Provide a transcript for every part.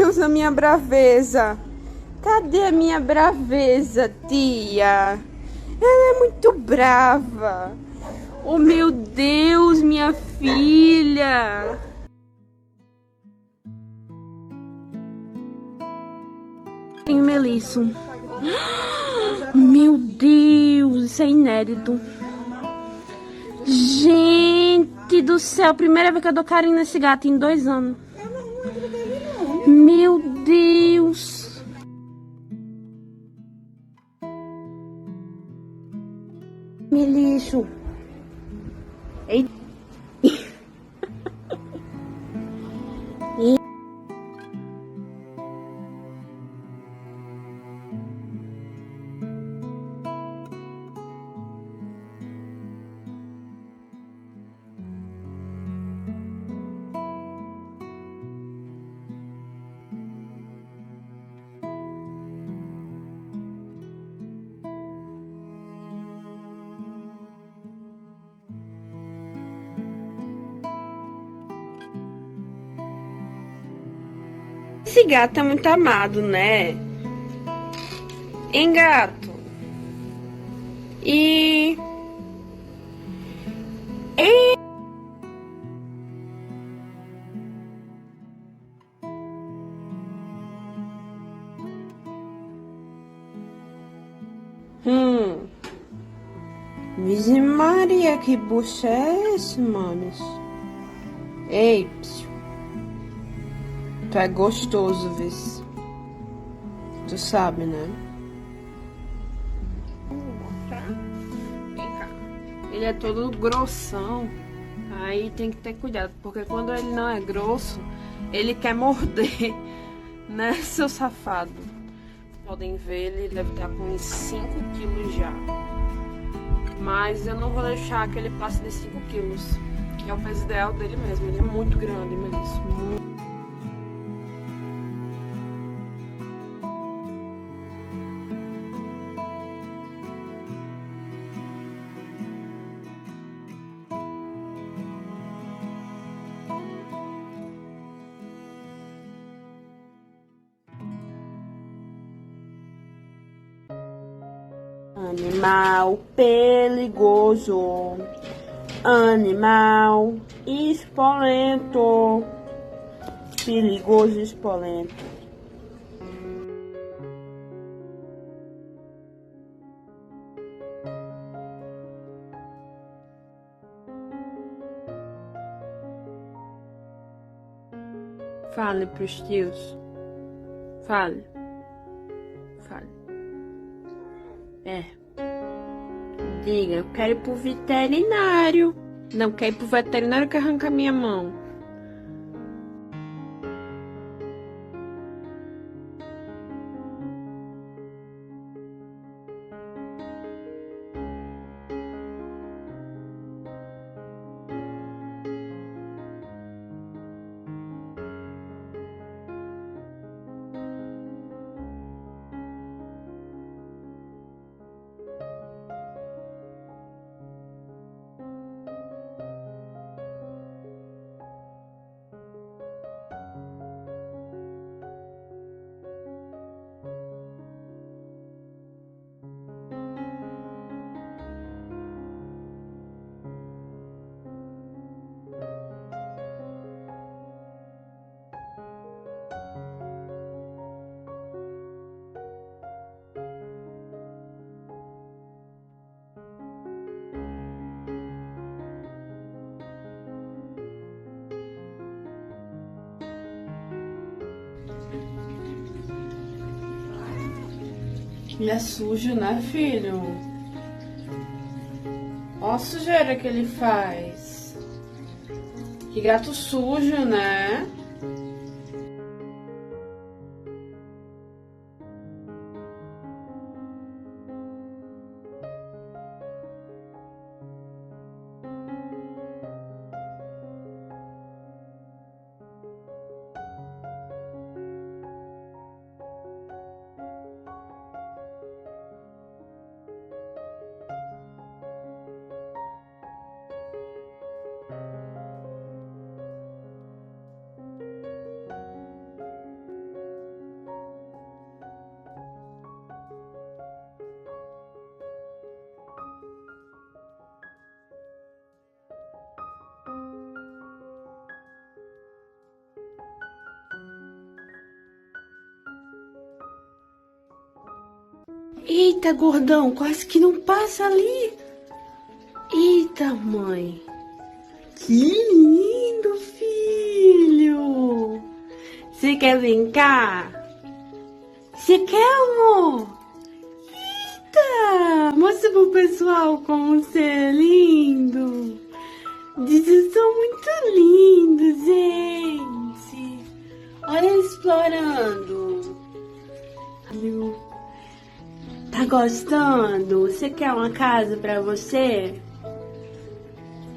Deus, a minha braveza. Cadê a minha braveza, tia? Ela é muito brava. Oh, meu Deus, minha filha. Tem Melisso. Meu Deus, isso é inédito. Gente do céu, primeira vez que eu dou carinho nesse gato em 2 anos. Meu Deus. Melisso. Ei. Esse gato é muito amado, né? Hein, gato? E... Vixe Maria, que bucha é esse, manos? Ei, psiu. Tu é gostoso, vice. Tu sabe, né? Vem cá. Ele é todo grossão. Aí tem que ter cuidado, porque quando ele não é grosso, ele quer morder, né, seu safado? Podem ver, ele deve estar com uns 5 quilos já. Mas eu não vou deixar que ele passe de 5 quilos, que é o peso ideal dele mesmo. Ele é muito grande mesmo. Muito. Animal perigoso, animal espolento, perigoso e espolento. Fale pros tios. Fale. Fale. Diga, eu quero ir pro veterinário. Não quer ir pro veterinário que arranca minha mão. Ele é sujo, né, filho? Ó a sujeira que ele faz. Que gato sujo, né? Eita, gordão, quase que não passa ali. Eita, mãe. Que lindo, filho. Você quer brincar? Você quer, amor? Eita, mostra pro pessoal como você é lindo. Vocês são muito lindos, gente. Olha ele explorando. Tá gostando? Você quer uma casa pra você?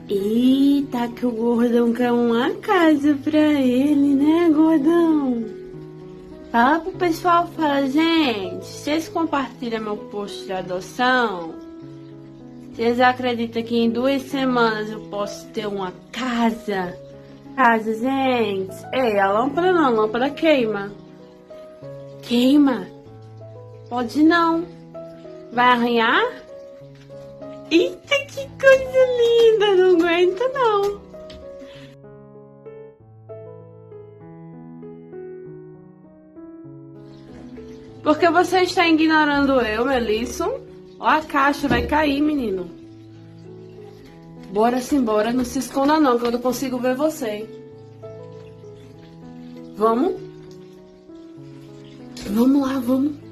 Eita, que o gordão quer uma casa pra ele, né, gordão? Fala pro pessoal, fala, gente, vocês compartilham meu post de adoção? Vocês acreditam que em 2 semanas eu posso ter uma casa? Casa, gente. Ei, a lâmpada não, a lâmpada queima. Queima? Pode não. Vai arranhar? Eita, que coisa linda, não aguento não. Por que você está ignorando eu, Melisson? Ó, a caixa vai cair, menino. Bora simbora, não se esconda não, que eu não consigo ver você. Vamos? Vamos lá, vamos.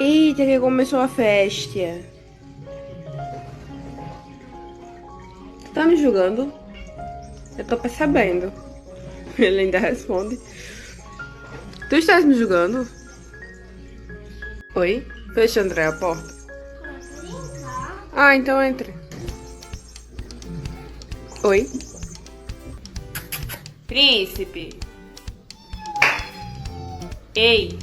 Eita, que começou a festa. Tá me julgando? Eu tô percebendo. Ele ainda responde. Tu estás me julgando? Oi? Fecha, André, a porta. Ah, então entre. Oi? Príncipe. Ei.